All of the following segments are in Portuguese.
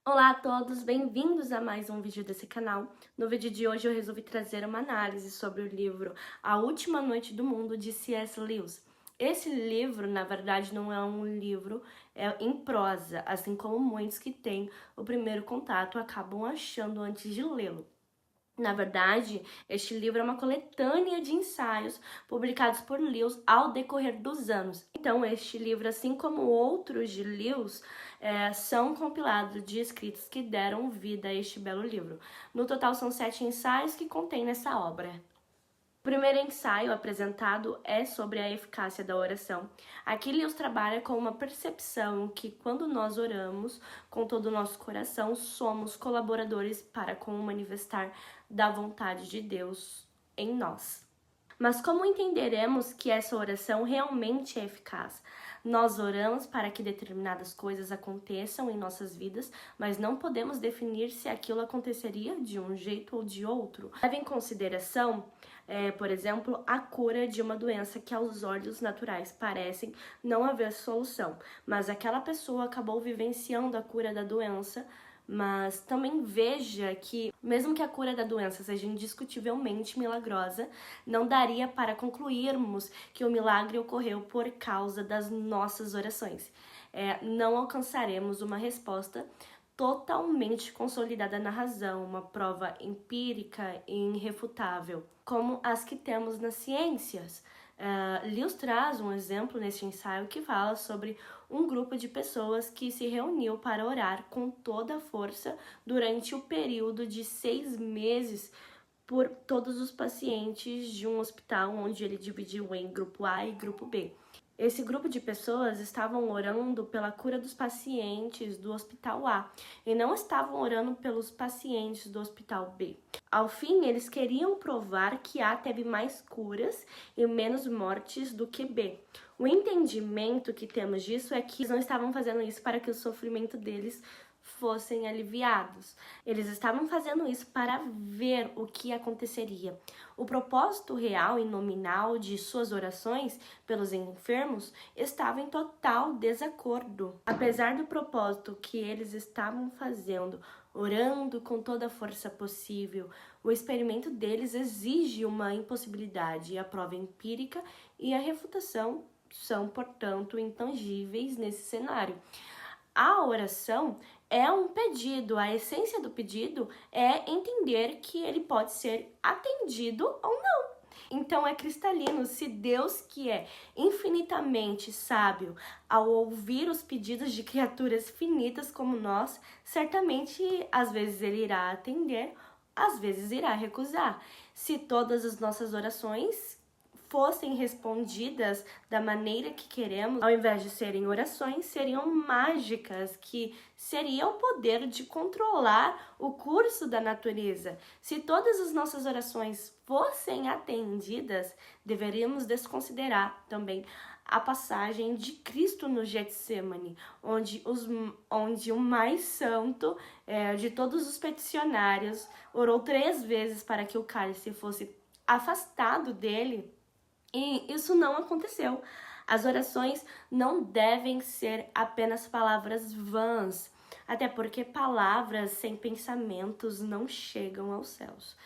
Olá a todos, bem-vindos a mais um vídeo desse canal. No vídeo de hoje eu resolvi trazer uma análise sobre o livro A Última Noite do Mundo, de C.S. Lewis. Esse livro, na verdade, não é um livro em prosa, assim como muitos que têm o primeiro contato acabam achando antes de lê-lo. Na verdade, este livro é uma coletânea de ensaios publicados por Lewis ao decorrer dos anos. Então, este livro, assim como outros de Lewis, são compilados de escritos que deram vida a este belo livro. No total, são 7 ensaios que contém nessa obra. O primeiro ensaio apresentado é sobre a eficácia da oração. Aqui Lewis trabalha com uma percepção que quando nós oramos com todo o nosso coração, somos colaboradores para com o manifestar da vontade de Deus em nós. Mas como entenderemos que essa oração realmente é eficaz? Nós oramos para que determinadas coisas aconteçam em nossas vidas, mas não podemos definir se aquilo aconteceria de um jeito ou de outro. Leve em consideração, por exemplo, a cura de uma doença que aos olhos naturais parecem não haver solução, mas aquela pessoa acabou vivenciando a cura da doença. Mas também veja que, mesmo que a cura da doença seja indiscutivelmente milagrosa, não daria para concluirmos que o milagre ocorreu por causa das nossas orações. Não alcançaremos uma resposta totalmente consolidada na razão, uma prova empírica e irrefutável, como as que temos nas ciências. Lewis traz um exemplo neste ensaio que fala sobre um grupo de pessoas que se reuniu para orar com toda a força durante o período de 6 meses por todos os pacientes de um hospital onde ele dividiu em grupo A e grupo B. Esse grupo de pessoas estavam orando pela cura dos pacientes do hospital A e não estavam orando pelos pacientes do hospital B. Ao fim, eles queriam provar que A teve mais curas e menos mortes do que B. O entendimento que temos disso é que eles não estavam fazendo isso para que o sofrimento deles fossem aliviados. Eles estavam fazendo isso para ver o que aconteceria. O propósito real e nominal de suas orações pelos enfermos estava em total desacordo. Apesar do propósito que eles estavam fazendo, orando com toda a força possível, o experimento deles exige uma impossibilidade. A prova empírica e a refutação são, portanto, intangíveis nesse cenário. A oração é um pedido, a essência do pedido é entender que ele pode ser atendido ou não. Então é cristalino se Deus, que é infinitamente sábio, ao ouvir os pedidos de criaturas finitas como nós, certamente às vezes ele irá atender, às vezes irá recusar. Se todas as nossas orações fossem respondidas da maneira que queremos, ao invés de serem orações, seriam mágicas, que seria o poder de controlar o curso da natureza. Se todas as nossas orações fossem atendidas, deveríamos desconsiderar também a passagem de Cristo no Getsemane, onde o mais santo de todos os peticionários orou 3 vezes para que o cálice fosse afastado dele. E isso não aconteceu. As orações não devem ser apenas palavras vãs, até porque palavras sem pensamentos não chegam aos céus.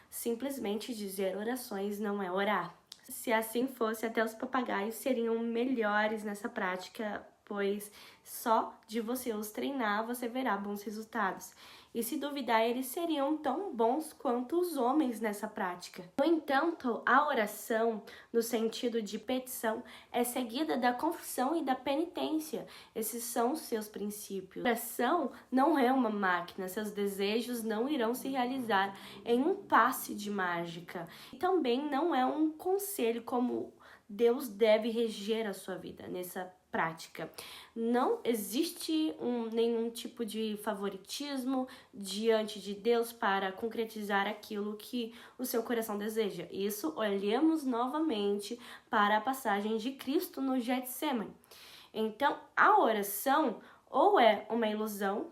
Simplesmente dizer orações não é orar. Se assim fosse, até os papagaios seriam melhores nessa prática, pois só de você os treinar você verá bons resultados. E se duvidar, eles seriam tão bons quanto os homens nessa prática. No entanto, a oração, no sentido de petição, é seguida da confissão e da penitência. Esses são os seus princípios. A oração não é uma máquina, seus desejos não irão se realizar em um passe de mágica. E também não é um conselho como Deus deve reger a sua vida nessa prática. Não existe nenhum tipo de favoritismo diante de Deus para concretizar aquilo que o seu coração deseja. Isso, olhemos novamente para a passagem de Cristo no Getsemane. Então, a oração ou é uma ilusão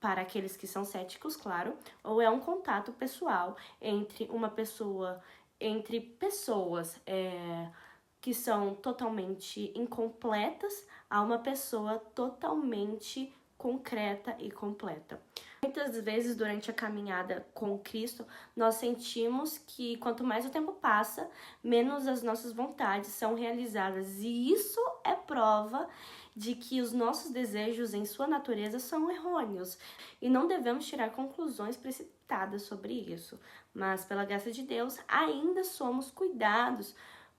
para aqueles que são céticos, claro, ou é um contato pessoal entre pessoas que são totalmente incompletas a uma pessoa totalmente concreta e completa. Muitas vezes, durante a caminhada com Cristo, nós sentimos que quanto mais o tempo passa, menos as nossas vontades são realizadas. E isso é prova de que os nossos desejos em sua natureza são errôneos. E não devemos tirar conclusões precipitadas sobre isso. Mas, pela graça de Deus, ainda somos cuidados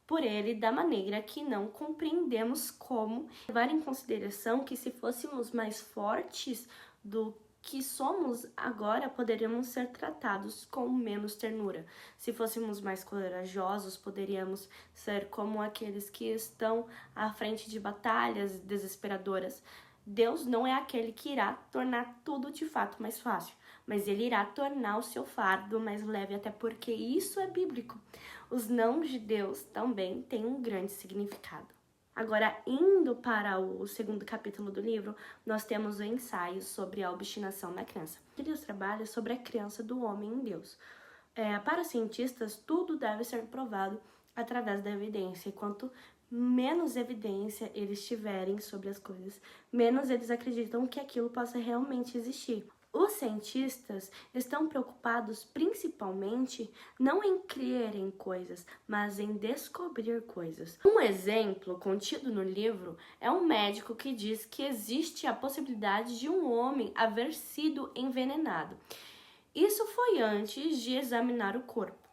por Ele da maneira que não compreendemos como. Levar em consideração que se fôssemos mais fortes do que somos agora, poderíamos ser tratados com menos ternura. Se fôssemos mais corajosos, poderíamos ser como aqueles que estão à frente de batalhas desesperadoras. Deus não é aquele que irá tornar tudo de fato mais fácil, mas Ele irá tornar o seu fardo mais leve, até porque isso é bíblico. Os nãos de Deus também têm um grande significado. Agora, indo para o segundo capítulo do livro, nós temos o ensaio sobre a obstinação na crença. Deus trabalha sobre a crença do homem em Deus. Para os cientistas, tudo deve ser provado através da evidência. E quanto menos evidência eles tiverem sobre as coisas, menos eles acreditam que aquilo possa realmente existir. Os cientistas estão preocupados principalmente não em crer em coisas, mas em descobrir coisas. Um exemplo contido no livro é um médico que diz que existe a possibilidade de um homem haver sido envenenado. Isso foi antes de examinar o corpo.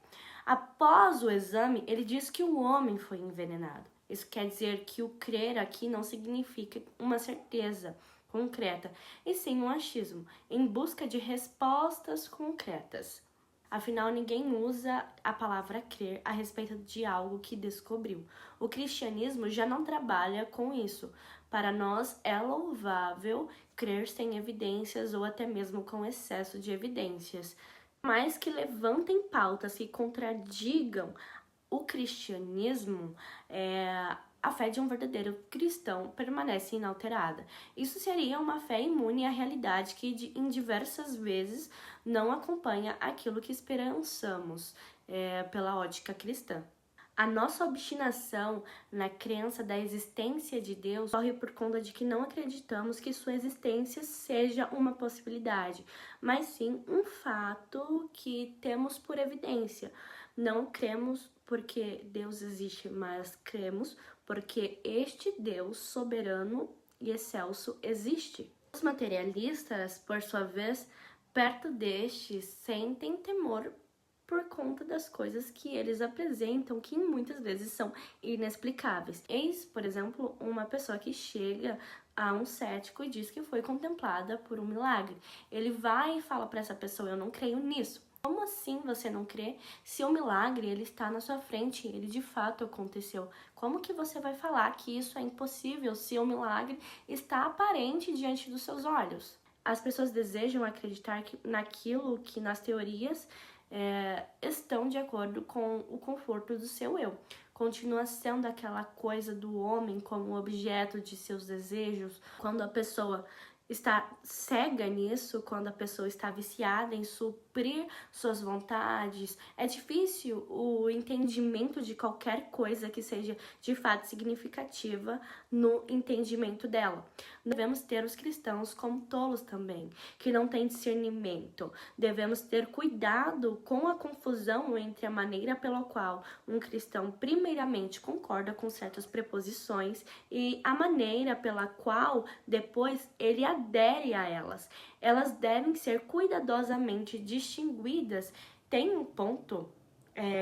Após o exame, ele diz que o homem foi envenenado. Isso quer dizer que o crer aqui não significa uma certeza concreta, e sim um achismo, em busca de respostas concretas. Afinal, ninguém usa a palavra crer a respeito de algo que descobriu. O cristianismo já não trabalha com isso. Para nós é louvável crer sem evidências ou até mesmo com excesso de evidências, mas que levantem pautas que contradigam o cristianismo, a fé de um verdadeiro cristão permanece inalterada. Isso seria uma fé imune à realidade que em diversas vezes não acompanha aquilo que esperançamos pela ótica cristã. A nossa obstinação na crença da existência de Deus ocorre por conta de que não acreditamos que sua existência seja uma possibilidade, mas sim um fato que temos por evidência. Não cremos porque Deus existe, mas cremos porque este Deus soberano e excelso existe. Os materialistas, por sua vez, perto destes, sentem temor por conta das coisas que eles apresentam, que muitas vezes são inexplicáveis. Eis, por exemplo, uma pessoa que chega a um cético e diz que foi contemplada por um milagre. Ele vai e fala para essa pessoa: eu não creio nisso. Como assim você não crê se o milagre ele está na sua frente, ele de fato aconteceu? Como que você vai falar que isso é impossível se o milagre está aparente diante dos seus olhos? As pessoas desejam acreditar naquilo que nas teorias estão de acordo com o conforto do seu eu. Continua sendo aquela coisa do homem como objeto de seus desejos. Quando a pessoa está cega nisso, quando a pessoa está viciada em suprir suas vontades, é difícil o entendimento de qualquer coisa que seja de fato significativa no entendimento dela. Devemos ter os cristãos como tolos também, que não têm discernimento. Devemos ter cuidado com a confusão entre a maneira pela qual um cristão primeiramente concorda com certas preposições e a maneira pela qual depois ele adere a elas. Elas devem ser cuidadosamente distinguidas. Tem um ponto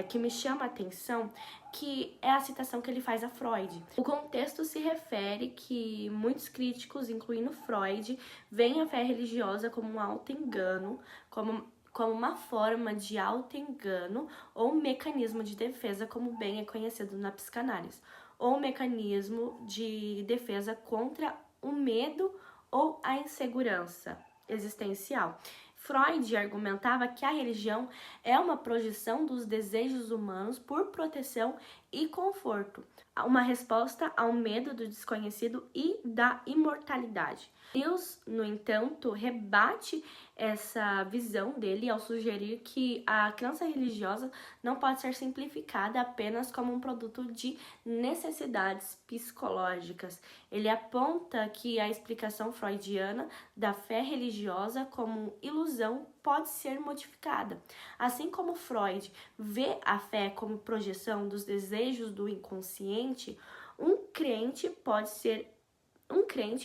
que me chama a atenção, que é a citação que ele faz a Freud. O contexto se refere que muitos críticos, incluindo Freud, veem a fé religiosa como um auto-engano, como uma forma de auto-engano ou um mecanismo de defesa, como bem é conhecido na psicanálise, ou um mecanismo de defesa contra o medo ou a insegurança existencial. Freud argumentava que a religião é uma projeção dos desejos humanos por proteção e conforto. uma resposta ao medo do desconhecido e da imortalidade. Deus, no entanto, rebate essa visão dele ao sugerir que a crença religiosa não pode ser simplificada apenas como um produto de necessidades psicológicas. Ele aponta que a explicação freudiana da fé religiosa como ilusão pode ser modificada. Assim como Freud vê a fé como projeção dos desejos do inconsciente, um crente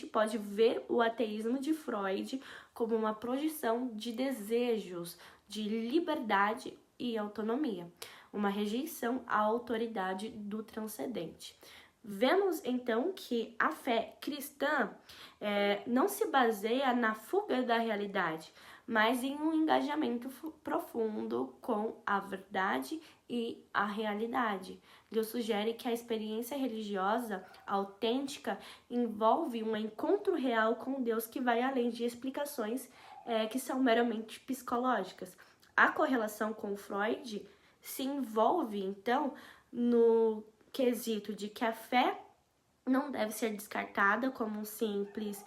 pode ver o ateísmo de Freud como uma projeção de desejos de liberdade e autonomia, uma rejeição à autoridade do transcendente. Vemos então que a fé cristã não se baseia na fuga da realidade, mas em um engajamento profundo com a verdade e a realidade. Deus sugere que a experiência religiosa autêntica envolve um encontro real com Deus que vai além de explicações que são meramente psicológicas. A correlação com Freud se envolve, então, no quesito de que a fé não deve ser descartada como um simples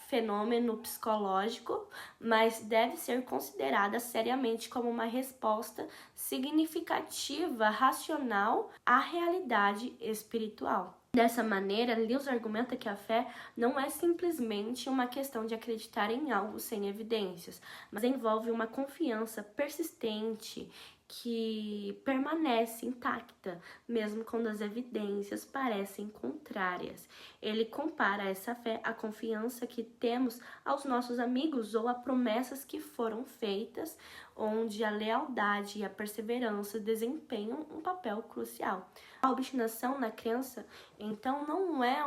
fenômeno psicológico, mas deve ser considerada seriamente como uma resposta significativa, racional à realidade espiritual. Dessa maneira, Lewis argumenta que a fé não é simplesmente uma questão de acreditar em algo sem evidências, mas envolve uma confiança persistente que permanece intacta, mesmo quando as evidências parecem contrárias. Ele compara essa fé à confiança que temos aos nossos amigos ou a promessas que foram feitas, onde a lealdade e a perseverança desempenham um papel crucial. A obstinação na crença, então, não é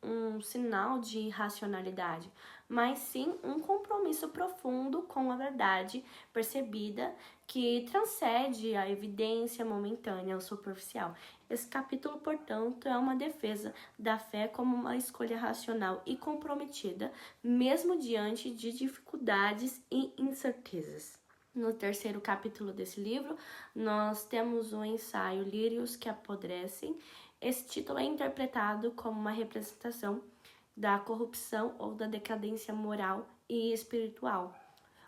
um sinal de irracionalidade, mas sim um compromisso profundo com a verdade percebida que transcende a evidência momentânea ou superficial. Esse capítulo, portanto, é uma defesa da fé como uma escolha racional e comprometida, mesmo diante de dificuldades e incertezas. No terceiro capítulo desse livro, nós temos o ensaio Lírios que Apodrecem. Esse título é interpretado como uma representação da corrupção ou da decadência moral e espiritual.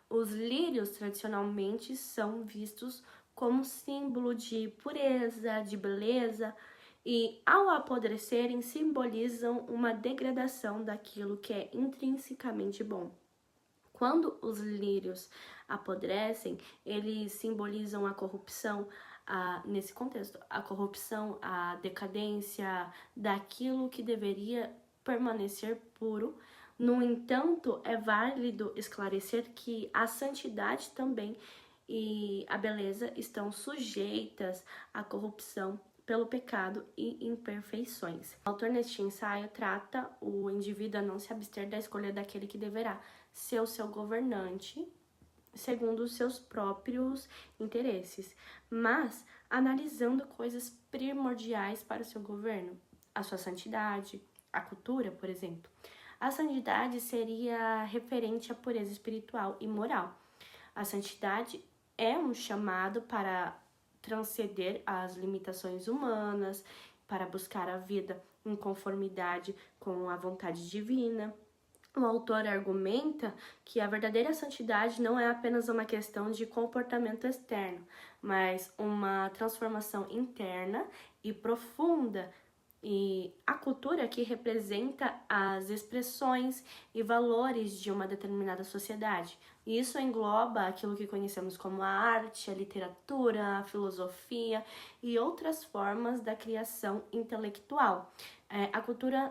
Os lírios tradicionalmente são vistos como símbolo de pureza, de beleza, e ao apodrecerem simbolizam uma degradação daquilo que é intrinsecamente bom. Quando os lírios apodrecem, eles simbolizam a corrupção, nesse contexto, a corrupção, a decadência daquilo que deveria permanecer puro. No entanto, é válido esclarecer que a santidade também e a beleza estão sujeitas à corrupção pelo pecado e imperfeições. O autor neste ensaio trata o indivíduo a não se abster da escolha daquele que deverá ser o seu governante, segundo os seus próprios interesses, mas analisando coisas primordiais para o seu governo, a sua santidade, a cultura, por exemplo. A santidade seria referente à pureza espiritual e moral. A santidade é um chamado para transcender as limitações humanas, para buscar a vida em conformidade com a vontade divina. O autor argumenta que a verdadeira santidade não é apenas uma questão de comportamento externo, mas uma transformação interna e profunda. E a cultura que representa as expressões e valores de uma determinada sociedade. E isso engloba aquilo que conhecemos como a arte, a literatura, a filosofia e outras formas da criação intelectual. A cultura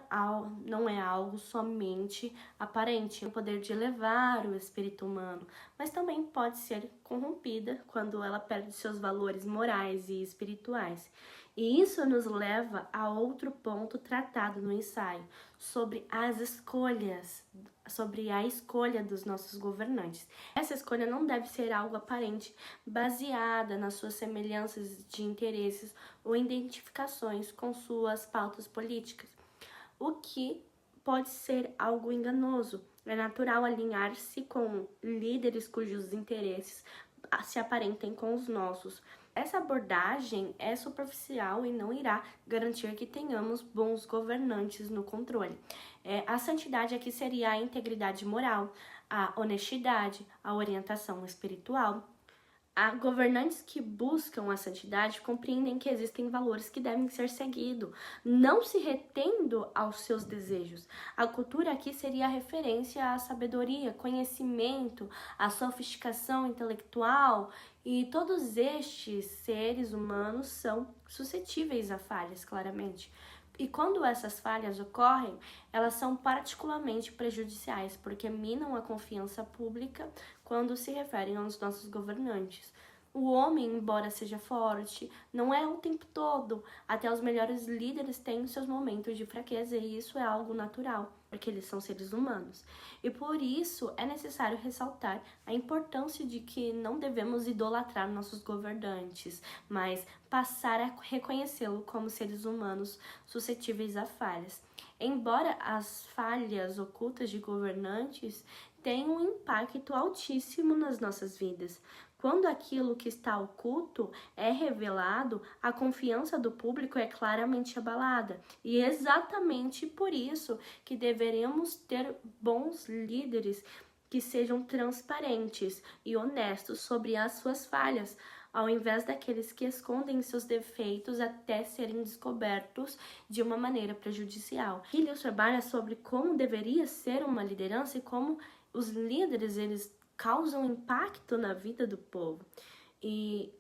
não é algo somente aparente, o poder de elevar o espírito humano, mas também pode ser corrompida quando ela perde seus valores morais e espirituais. E isso nos leva a outro ponto tratado no ensaio, sobre as escolhas, sobre a escolha dos nossos governantes. Essa escolha não deve ser algo aparente, baseada nas suas semelhanças de interesses ou identificações com suas pautas políticas, o que pode ser algo enganoso. É natural alinhar-se com líderes cujos interesses se aparentem com os nossos. essa abordagem é superficial e não irá garantir que tenhamos bons governantes no controle. A santidade aqui seria a integridade moral, a honestidade, a orientação espiritual. Há governantes que buscam a santidade compreendem que existem valores que devem ser seguidos, não se retendo aos seus desejos. A cultura aqui seria a referência à sabedoria, conhecimento, à sofisticação intelectual, e todos estes seres humanos são suscetíveis a falhas, claramente. E quando essas falhas ocorrem, elas são particularmente prejudiciais, porque minam a confiança pública quando se referem aos nossos governantes. O homem, embora seja forte, não é o tempo todo. Até os melhores líderes têm seus momentos de fraqueza, e isso é algo natural, porque eles são seres humanos. E por isso é necessário ressaltar a importância de que não devemos idolatrar nossos governantes, mas passar a reconhecê-lo como seres humanos suscetíveis a falhas. Embora as falhas ocultas de governantes tenham um impacto altíssimo nas nossas vidas, quando aquilo que está oculto é revelado, a confiança do público é claramente abalada. E é exatamente por isso que deveremos ter bons líderes que sejam transparentes e honestos sobre as suas falhas, ao invés daqueles que escondem seus defeitos até serem descobertos de uma maneira prejudicial. Lewis trabalha sobre como deveria ser uma liderança e como os líderes eles causam impacto na vida do povo. E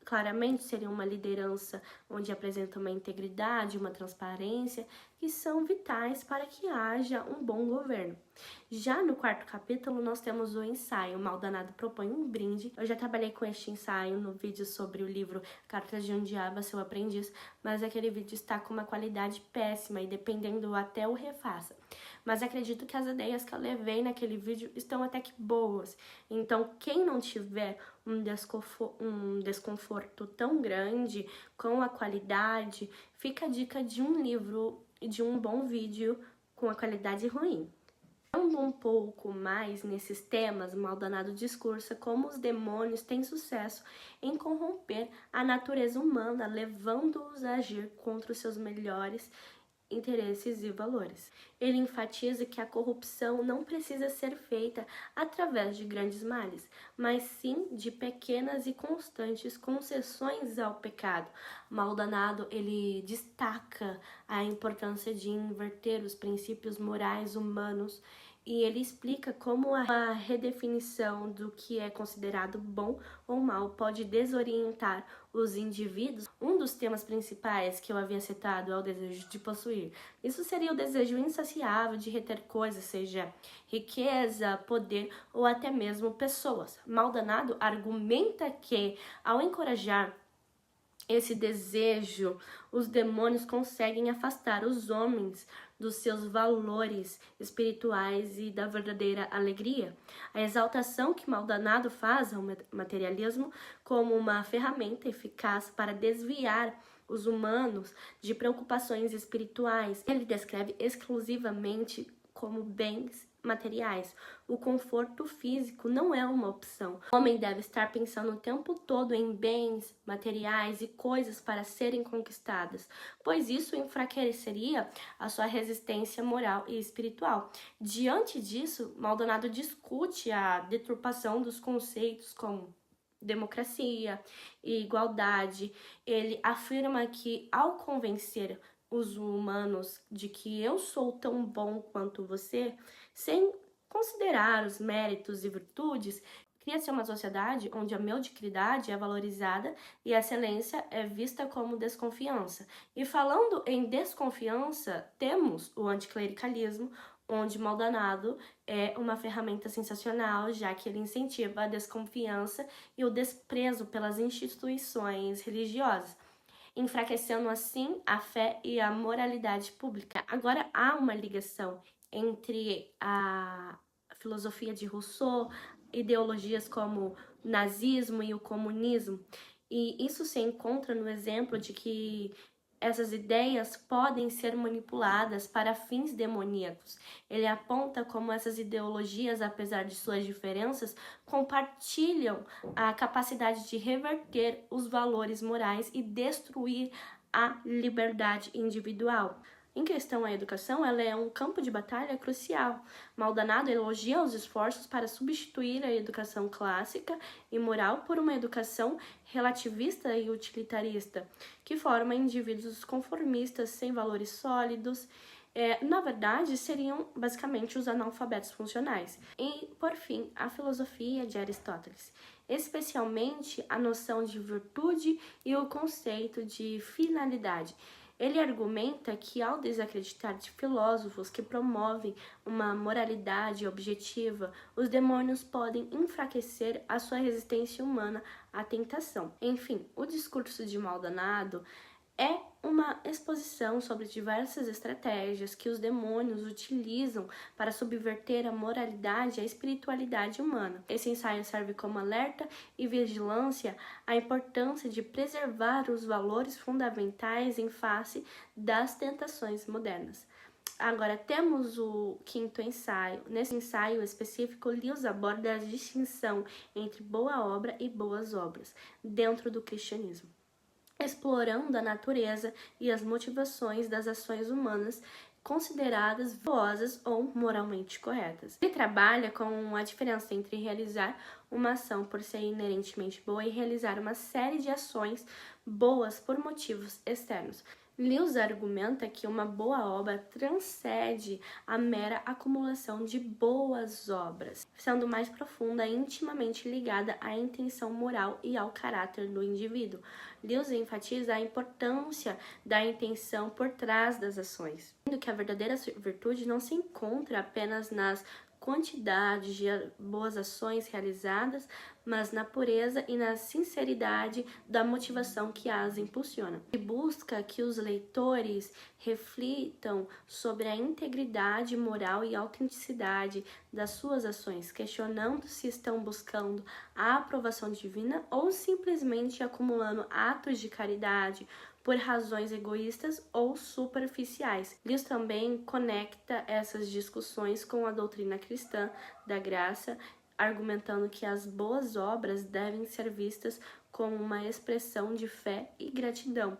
claramente seria uma liderança onde apresenta uma integridade, uma transparência, que são vitais para que haja um bom governo. Já no quarto capítulo, nós temos o ensaio Mal Danado Propõe um Brinde. Eu já trabalhei com este ensaio no vídeo sobre o livro Cartas de um Diabo a Seu Aprendiz, mas aquele vídeo está com uma qualidade péssima e dependendo até o refaça. Mas acredito que as ideias que eu levei naquele vídeo estão até que boas. Então, quem não tiver um desconforto tão grande com a qualidade, fica a dica de um livro e de um bom vídeo com a qualidade ruim. Falando um pouco mais nesses temas, Maldanado discursa como os demônios têm sucesso em corromper a natureza humana, levando-os a agir contra os seus melhores interesses e valores. Ele enfatiza que a corrupção não precisa ser feita através de grandes males, mas sim de pequenas e constantes concessões ao pecado. Maldanado, ele destaca a importância de inverter os princípios morais humanos e ele explica como a redefinição do que é considerado bom ou mal pode desorientar os indivíduos. Um dos temas principais que eu havia citado é o desejo de possuir. Isso seria o desejo insaciável de reter coisas, seja riqueza, poder ou até mesmo pessoas. Maldanado argumenta que, ao encorajar esse desejo, os demônios conseguem afastar os homens dos seus valores espirituais e da verdadeira alegria. A exaltação que Maldanado faz ao materialismo como uma ferramenta eficaz para desviar os humanos de preocupações espirituais. Ele descreve exclusivamente como bens materiais. O conforto físico não é uma opção. O homem deve estar pensando o tempo todo em bens materiais e coisas para serem conquistadas, pois isso enfraqueceria a sua resistência moral e espiritual. Diante disso, Maldonado discute a deturpação dos conceitos como democracia e igualdade. Ele afirma que, ao convencer os humanos de que eu sou tão bom quanto você, sem considerar os méritos e virtudes, cria-se uma sociedade onde a mediocridade é valorizada e a excelência é vista como desconfiança. E falando em desconfiança, temos o anticlericalismo, onde Maldonado é uma ferramenta sensacional, já que ele incentiva a desconfiança e o desprezo pelas instituições religiosas, enfraquecendo assim a fé e a moralidade pública. Agora há uma ligação entre a filosofia de Rousseau, ideologias como o nazismo e o comunismo, e isso se encontra no exemplo de que essas ideias podem ser manipuladas para fins demoníacos. Ele aponta como essas ideologias, apesar de suas diferenças, compartilham a capacidade de reverter os valores morais e destruir a liberdade individual. Em questão à educação, ela é um campo de batalha crucial. Maldonado elogia os esforços para substituir a educação clássica e moral por uma educação relativista e utilitarista, que forma indivíduos conformistas sem valores sólidos. Na verdade, seriam basicamente os analfabetos funcionais. E, por fim, a filosofia de Aristóteles, especialmente a noção de virtude e o conceito de finalidade. Ele argumenta que, ao desacreditar de filósofos que promovem uma moralidade objetiva, os demônios podem enfraquecer a sua resistência humana à tentação. Enfim, o discurso de Maldonado é uma exposição sobre diversas estratégias que os demônios utilizam para subverter a moralidade e a espiritualidade humana. Esse ensaio serve como alerta e vigilância à importância de preservar os valores fundamentais em face das tentações modernas. Agora, temos o quinto ensaio. Nesse ensaio específico, Lewis aborda a distinção entre boa obra e boas obras dentro do cristianismo, explorando a natureza e as motivações das ações humanas consideradas virtuosas ou moralmente corretas. Ele trabalha com a diferença entre realizar uma ação por ser inerentemente boa e realizar uma série de ações boas por motivos externos. Lewis argumenta que uma boa obra transcende a mera acumulação de boas obras, sendo mais profunda e intimamente ligada à intenção moral e ao caráter do indivíduo. Lewis enfatiza a importância da intenção por trás das ações, sendo que a verdadeira virtude não se encontra apenas nas quantidade de boas ações realizadas, mas na pureza e na sinceridade da motivação que as impulsiona. E busca que os leitores reflitam sobre a integridade moral e autenticidade das suas ações, questionando se estão buscando a aprovação divina ou simplesmente acumulando atos de caridade por razões egoístas ou superficiais. Lewis também conecta essas discussões com a doutrina cristã da graça, argumentando que as boas obras devem ser vistas como uma expressão de fé e gratidão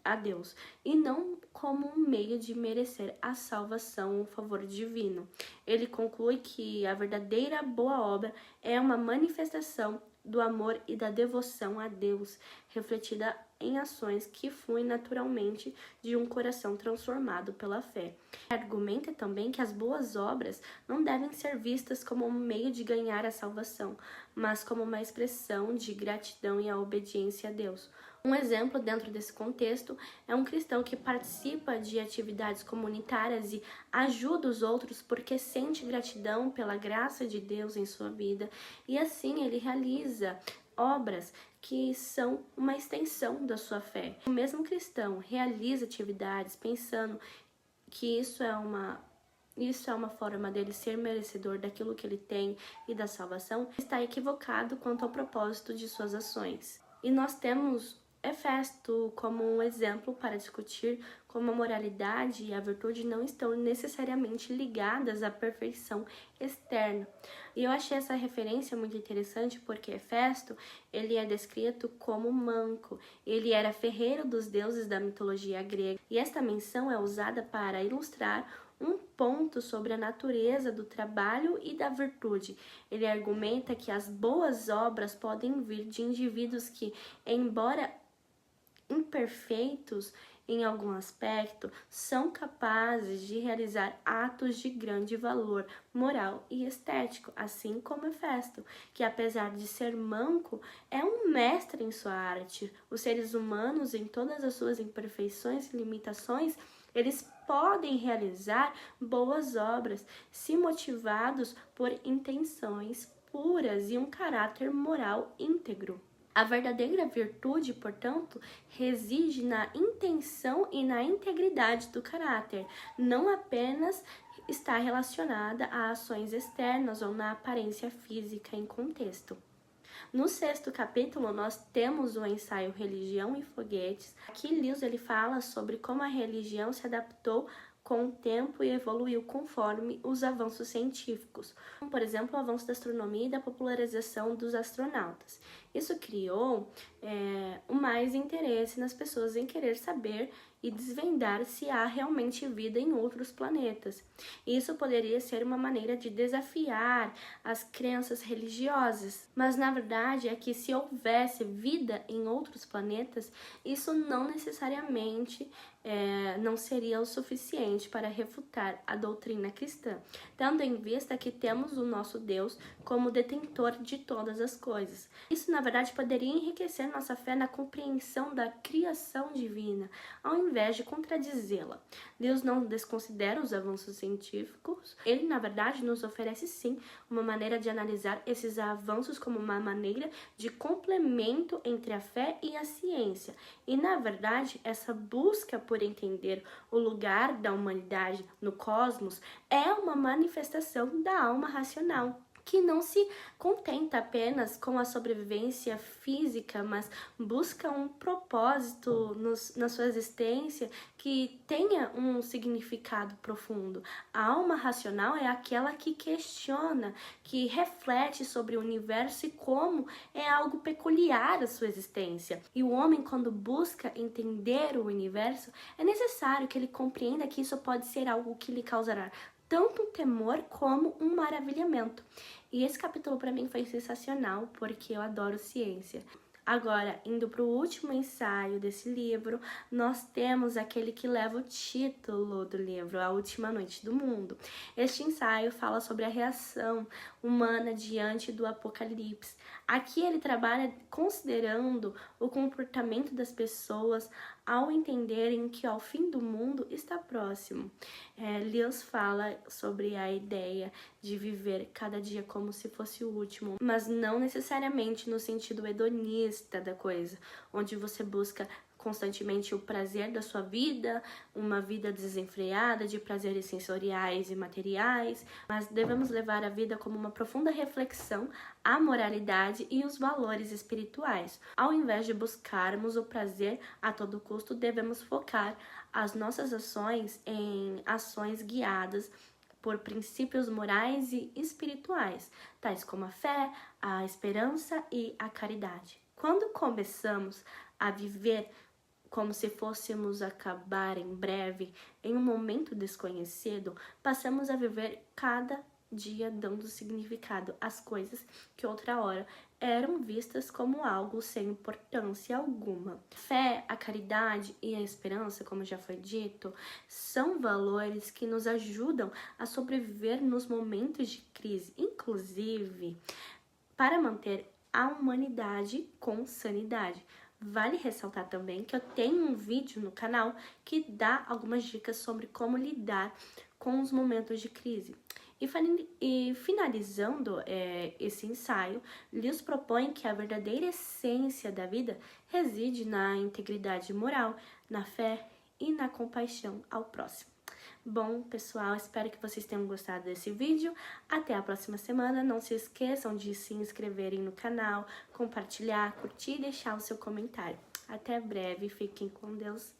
a Deus, e não como um meio de merecer a salvação ou o favor divino. Ele conclui que a verdadeira boa obra é uma manifestação do amor e da devoção a Deus, refletida em ações que fluem naturalmente de um coração transformado pela fé. Argumenta também que as boas obras não devem ser vistas como um meio de ganhar a salvação, mas como uma expressão de gratidão e a obediência a Deus. Um exemplo dentro desse contexto é um cristão que participa de atividades comunitárias e ajuda os outros porque sente gratidão pela graça de Deus em sua vida, e assim ele realiza obras que são uma extensão da sua fé. O mesmo cristão realiza atividades pensando que isso é uma forma dele ser merecedor daquilo que ele tem e da salvação, está equivocado quanto ao propósito de suas ações. E nós temos Hefesto como um exemplo para discutir como a moralidade e a virtude não estão necessariamente ligadas à perfeição externa. E eu achei essa referência muito interessante porque Hefesto, ele é descrito como manco. Ele era ferreiro dos deuses da mitologia grega. E esta menção é usada para ilustrar um ponto sobre a natureza do trabalho e da virtude. Ele argumenta que as boas obras podem vir de indivíduos que, embora imperfeitos em algum aspecto, são capazes de realizar atos de grande valor moral e estético, assim como Hefesto, que apesar de ser manco, é um mestre em sua arte. Os seres humanos, em todas as suas imperfeições e limitações, eles podem realizar boas obras se motivados por intenções puras e um caráter moral íntegro. A verdadeira virtude, portanto, reside na intenção e na integridade do caráter, não apenas está relacionada a ações externas ou na aparência física em contexto. No 6º capítulo, nós temos o ensaio Religião e Foguetes. Aqui, Lewis ele fala sobre como a religião se adaptou com o tempo e evoluiu conforme os avanços científicos, como, por exemplo, o avanço da astronomia e da popularização dos astronautas. Isso criou o mais interesse nas pessoas em querer saber e desvendar se há realmente vida em outros planetas. Isso poderia ser uma maneira de desafiar as crenças religiosas, mas na verdade é que se houvesse vida em outros planetas, isso não necessariamente não seria o suficiente para refutar a doutrina cristã, tendo em vista que temos o nosso Deus como detentor de todas as coisas. Isso, na verdade, poderia enriquecer nossa fé na compreensão da criação divina, ao invés de contradizê-la. Deus não desconsidera os avanços científicos, ele, na verdade, nos oferece sim uma maneira de analisar esses avanços como uma maneira de complemento entre a fé e a ciência. E, na verdade, essa busca por entender o lugar da humanidade no cosmos é uma manifestação da alma racional, que não se contenta apenas com a sobrevivência física, mas busca um propósito na sua existência que tenha um significado profundo. A alma racional é aquela que questiona, que reflete sobre o universo e como é algo peculiar a sua existência. E o homem, quando busca entender o universo, é necessário que ele compreenda que isso pode ser algo que lhe causará tanto um temor como um maravilhamento. E esse capítulo para mim foi sensacional, porque eu adoro ciência. Agora, indo para o último ensaio desse livro, nós temos aquele que leva o título do livro, A Última Noite do Mundo. Este ensaio fala sobre a reação humana diante do apocalipse. Aqui ele trabalha considerando o comportamento das pessoas ao entenderem que o fim do mundo está próximo. Lewis fala sobre a ideia de viver cada dia como se fosse o último, mas não necessariamente no sentido hedonista da coisa, onde você busca constantemente o prazer da sua vida, uma vida desenfreada de prazeres sensoriais e materiais, mas devemos levar a vida como uma profunda reflexão à moralidade e os valores espirituais. Ao invés de buscarmos o prazer a todo custo, devemos focar as nossas ações em ações guiadas por princípios morais e espirituais, tais como a fé, a esperança e a caridade. Quando começamos a viver como se fôssemos acabar em breve, em um momento desconhecido, passamos a viver cada dia dando significado às coisas que outra hora eram vistas como algo sem importância alguma. A fé, a caridade e a esperança, como já foi dito, são valores que nos ajudam a sobreviver nos momentos de crise, inclusive para manter a humanidade com sanidade. Vale ressaltar também que eu tenho um vídeo no canal que dá algumas dicas sobre como lidar com os momentos de crise. E finalizando esse ensaio, Lewis propõe que a verdadeira essência da vida reside na integridade moral, na fé e na compaixão ao próximo. Bom, pessoal, espero que vocês tenham gostado desse vídeo. Até a próxima semana. Não se esqueçam de se inscreverem no canal, compartilhar, curtir e deixar o seu comentário. Até breve. Fiquem com Deus.